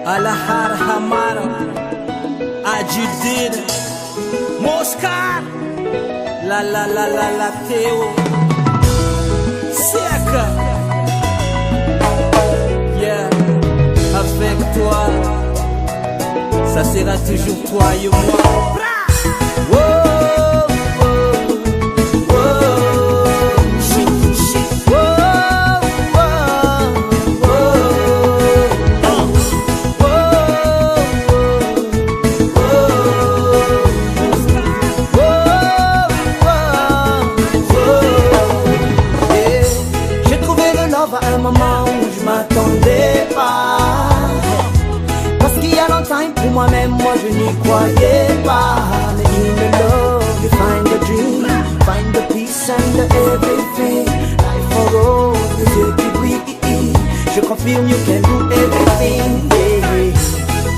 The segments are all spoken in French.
Alahar Hamara, Ajudina, Moscar, la Théo, Seca, yeah, avec toi, ça sera toujours toi et moi. À un moment où je m'attendais pas, parce qu'il y a longtemps pour moi-même, moi je n'y croyais pas. Mais in the love you find the dream, find the peace and the everything. Life for all, oui, je confirme you can do everything, yeah.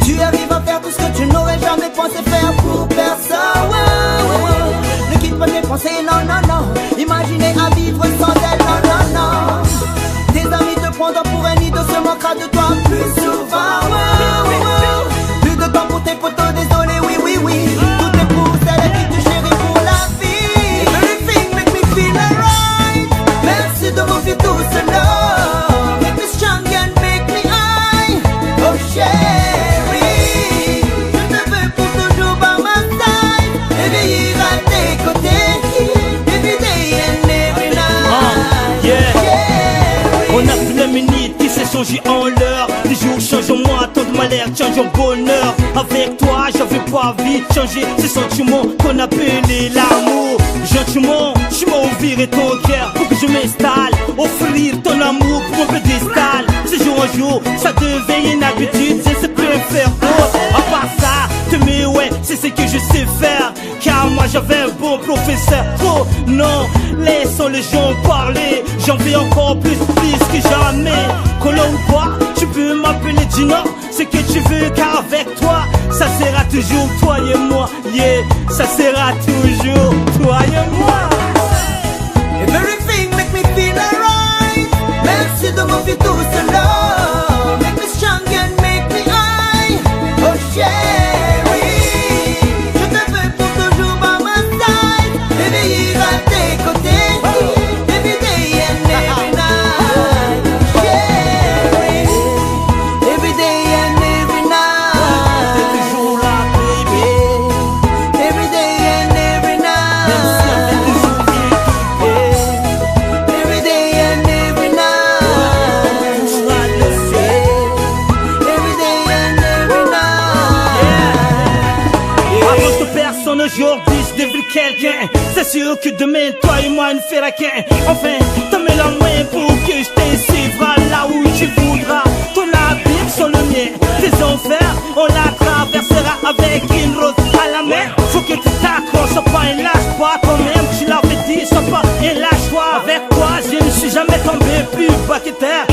Tu arrives à faire tout ce que tu n'aurais jamais pensé faire pour personne, Ne quitte pas tes pensées, non, non, non. Imaginez à vivre sans elle, non, non, non. Tes amis te prendront pour un idole, se moquera de toi plus souvent. Plus de temps pour tes photos, désolé, oui. Tout est pour celle qui te chérit pour la vie. Everything make me feel alright. Merci de me faire tout cela. Make me strong and make me high. Oh chérie, je te veux pour toujours par ma side. Et veiller à tes côtés, every day and every night. On a plus la minute qui s'est changé en l'heure. Les jours changent en moi, tant de malheur change en bonheur. Avec toi, j'avais pas envie de changer ces sentiments qu'on appelait l'amour. Gentiment, tu m'as ouvert ton cœur pour que je m'installe. Offrir ton amour pour mon pédestal. Ce jour en jour, ça devient une habitude, je sais plus faire autre. À part ça, t'aimer, ouais, c'est ce que je sais faire. Car moi j'avais un bon professeur. Oh non, laissons les gens parler. J'en veux encore plus que jamais. Colon ou quoi, tu peux m'appeler Gino. C'est que tu veux, car avec toi, ça sera toujours toi et moi. Yeah, ça sera toujours toi et moi. Everything make me feel alright. Merci de me faire tout cela. Make me strong and make me high. Oh chérie, je te veux pour toujours par ma side. Et veiller à tes côtés, every day and every night. Chérie, every day and every night. T'es toujours là, baby. Every day and every night. Every day and every night. Every day and every night. Avant que personne aujourd'hui se devine quelqu'un, c'est sûr que demain toi et moi ne fera qu'un. Enfin, t'en mets la main pour que je t'insuivra là où tu voudras. Ton abîme sont le mien, tes enfers on la traversera avec une rose à la main. Faut que tu t'accroches, sois pas un lâche pas. Toi-même tu l'avais dit, sois pas un lâche-toi. Avec toi je ne suis jamais tombé plus bas que terre.